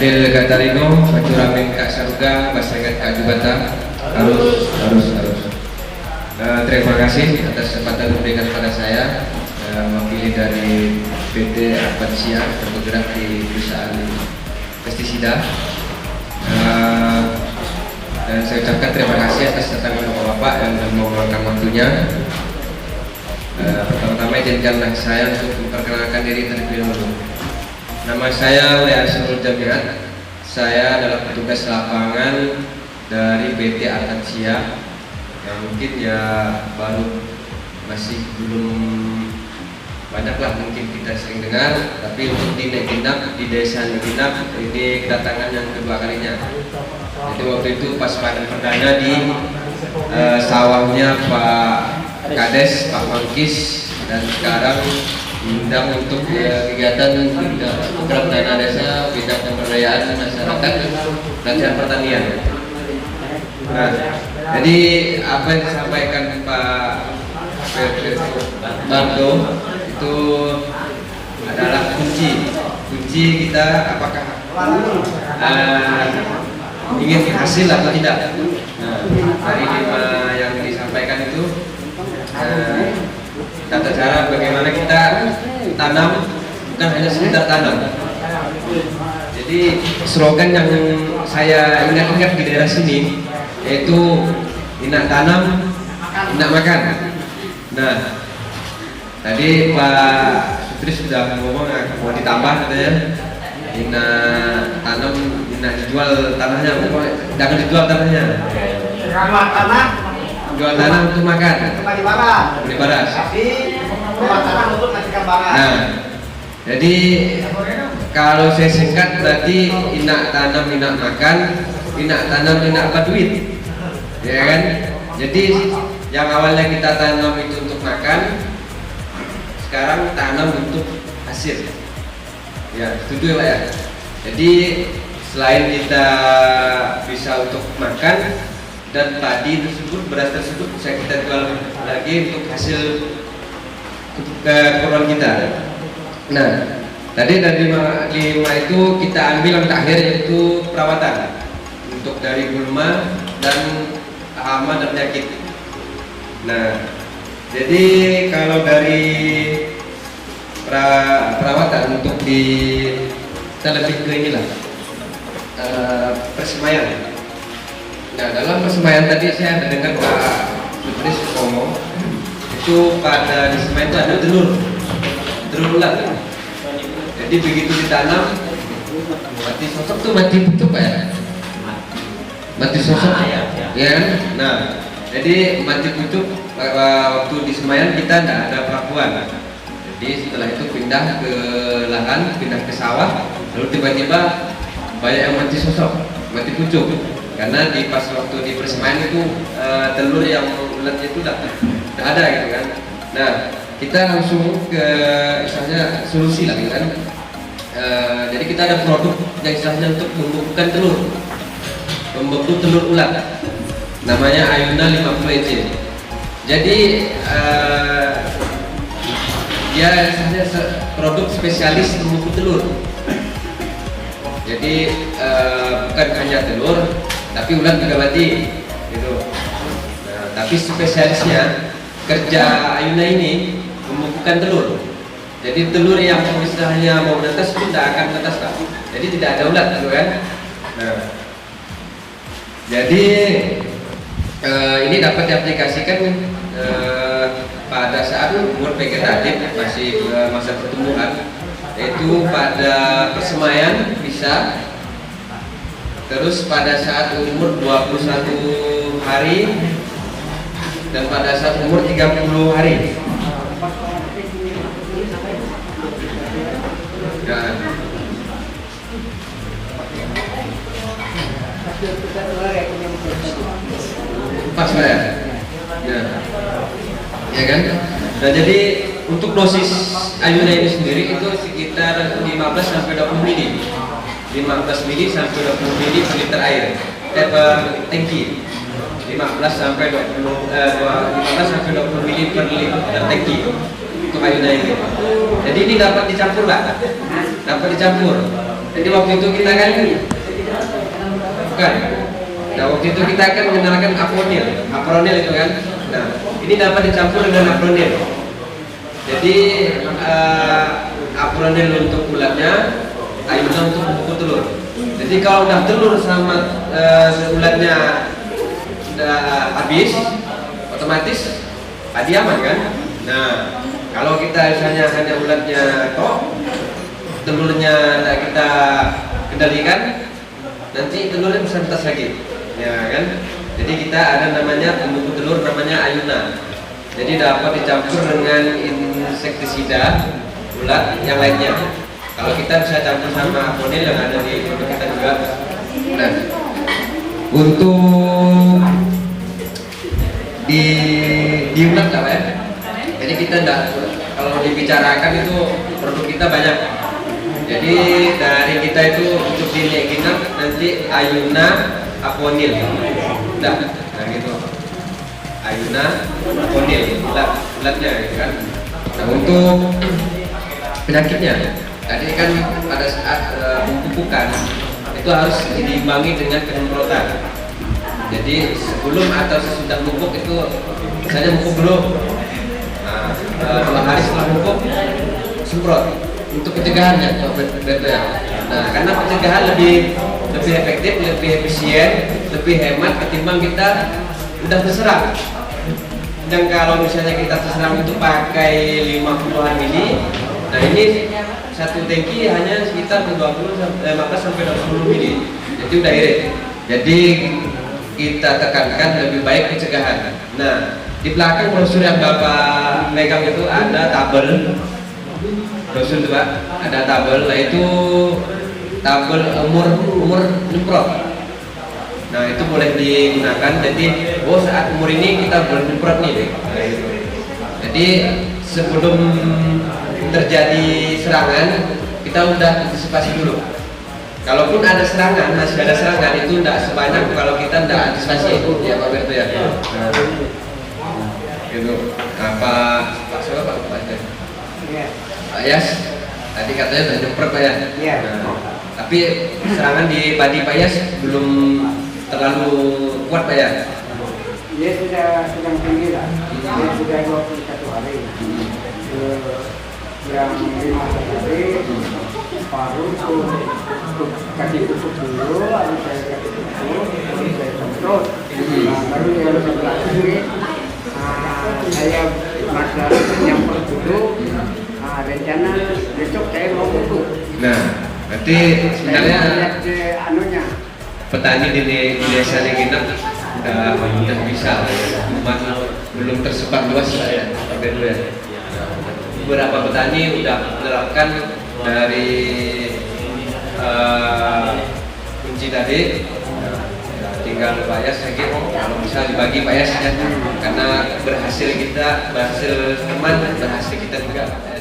Adil Katarino, Bacuramin Kak Saruga, Basengat Kak Jubata, harus. Terima kasih atas kesempatan diberikan kepada saya, mewakili dari PT Arpansia bergerak di perusahaan pestisida. Dan saya ucapkan terima kasih atas datangan Bapak yang meluangkan waktunya. Pertama-tama izinkanlah saya untuk memperkenalkan diri terlebih dahulu. Nama saya W. Arsyurul Jamiat. Saya adalah petugas lapangan dari PT Arpansia yang mungkin ya baru masih belum banyak lah mungkin kita sering dengar, tapi untuk di Neginap, di desa Neginap ini kedatangan yang kedua kalinya. Jadi waktu itu pas panen perdana di sawahnya Pak Kades, Pak Mangkis, dan sekarang diundang untuk kegiatan program dana desa bidang pemberdayaan masyarakat latihan pertanian. Nah, jadi apa yang disampaikan Pak Bando itu adalah kunci kita apakah ingin hasil atau tidak. Nah, dari 5 yang disampaikan itu tata cara bagaimana kita tanam, bukan hanya sekedar tanam. Jadi slogan yang saya ingat-ingat di daerah sini yaitu inak tanam, inak makan. Nah, tadi Pak Sutris sudah ngomong mau ditambah katanya, inak tanam, inak dijual tanahnya, jangan dijual tanahnya. Jual tanah untuk makan. Beli baras. Tapi jual tanah untuk majikan baras. Nah, jadi kalau saya singkat berarti inak tanam, inak makan, inak tanam, inak apa duit, ya kan? Jadi yang awalnya kita tanam itu untuk makan, sekarang tanam untuk hasil. Ya, setuju Pak ya. Jadi selain kita bisa untuk makan dan padi tersebut, beras tersebut bisa kita jual lagi untuk hasil keperluan kita. Nah, tadi dari 5 itu kita ambil yang terakhir yaitu perawatan untuk dari gulma dan hama dan penyakit. Nah, jadi kalau dari perawatan untuk kita lebih ke inilah persemaian. Nah, dalam persemaian tadi saya ada dengar Pak Sutris ngomong itu pada di semen itu ada telur ulat. Jadi begitu ditanam mati sosok tuh mati pucuk Pak ya? Mati sosok ya kan? Nah, jadi mati pucuk waktu di semaian kita tidak ada perakuan. Jadi setelah itu pindah ke lahan, pindah ke sawah, lalu tiba-tiba banyak yang mati sosok, mati pucuk. Karena di pas waktu di persemaian itu telur yang ulat itu udah ada gitu kan. Nah, kita langsung ke istilahnya solusi lah gitu kan. Jadi kita ada produk yang istilahnya untuk membekukan telur, membeku telur ulat, namanya Ayuna 50 EC. Jadi dia istilahnya produk spesialis membeku telur. Jadi bukan hanya telur, tapi ulat juga mati gitu. Nah, tapi spesialisnya kerja Ayuna ini membukukan telur. Jadi telur yang misalnya mau menetas itu tidak akan menetas Pak. Jadi tidak ada ulat gitu kan. Nah, jadi ini dapat diaplikasikan pada saat umur vegetatif masih masa pertumbuhan, yaitu pada persemaian bisa. Terus pada saat umur 21 hari dan pada saat umur 30 hari. Dan pas ya? Ya kan? Nah, jadi untuk dosis Ayuna ini sendiri itu sekitar 15 sampai 20 mili. 15 mili sampai 20 mili per liter air per tangki. 15 sampai 20 mili per liter tangki untuk Ayuna ini. Jadi ini dapat dicampur Pak, dapat dicampur. Jadi waktu itu kita kan bukan. Nah waktu itu kita akan mengenalkan apronil itu kan. Nah ini dapat dicampur dengan apronil. Jadi apronil untuk ulatnya, ayuna untuk kuku telur. Jadi kalau udah telur sama ulatnya udah habis, otomatis padi aman kan. Nah kalau kita misalnya hanya ulatnya tok, telurnya tidak kita kendalikan, nanti telurnya bisa netas lagi, ya kan? Jadi kita ada namanya pembuku telur namanya ayuna. Jadi dapat dicampur dengan insektisida ulat yang lainnya. Kalau kita bisa campur sama apronil yang ada di produk kita juga. Nah, untuk di ulat apa ya? Jadi kita tidak, kalau dibicarakan itu produk kita banyak. Jadi dari kita itu untuk di Leginap nanti ayuna apronil, udah, nah gitu. Ayuna apronil, ulatnya gitu kan. Nah untuk penyakitnya, tadi kan pada saat pemupukan itu harus diimbangi dengan penyemprotan. Jadi sebelum atau sesudah pupuk itu misalnya pupuk dulu. Nah, 2 hari setelah pupuk semprot untuk pencegahannya. Nah, karena pencegahan lebih efektif, lebih efisien, lebih hemat ketimbang kita udah terserang. Dan kalau misalnya kita terserang itu pakai 50-an mili, nah ini satu tangki hanya sekitar 15 sampai 20 mili. Jadi udah irit. Jadi kita tekankan lebih baik pencegahan. Nah, di belakang brosur yang Bapak megang itu ada tabel. Brosur itu Pak, ada tabel. Nah itu tabel umur nyemprot. Nah itu boleh digunakan. Jadi saat umur ini kita boleh nyemprot nih. Nah, itu. Jadi sebelum terjadi serangan kita udah antisipasi dulu. Kalaupun ada serangan, masih ada serangan itu tidak sebanyak kalau kita tidak antisipasi itu ya Pak Berto ya. Nah, gitu. Apa Pak siapa Pak? Pak Yas tadi katanya sudah nyemprot Pak ya. Nah, tapi serangan di padi Pak Yas belum terlalu kuat Pak ya. Dia sudah sedang tinggi lah. Dia sudah 21 hari. Yang 15 hari paru kasih pupuk dulu, lalu saya kasih pupuk, lalu saya semprot. Baru yang 11 hari saya masa nyemprot dulu. Rencana besok saya mau pupuk. Nah, berarti sebenarnya anunya petani di desa Leginap udah bisa, cuma belum tersebar luas ya, dulu ya. Beberapa petani udah menerapkan dari kunci tadi, tinggal Pak Yas lagi kalau bisa dibagi Pak Yas ya, karena berhasil teman, berhasil kita juga Pak Yas.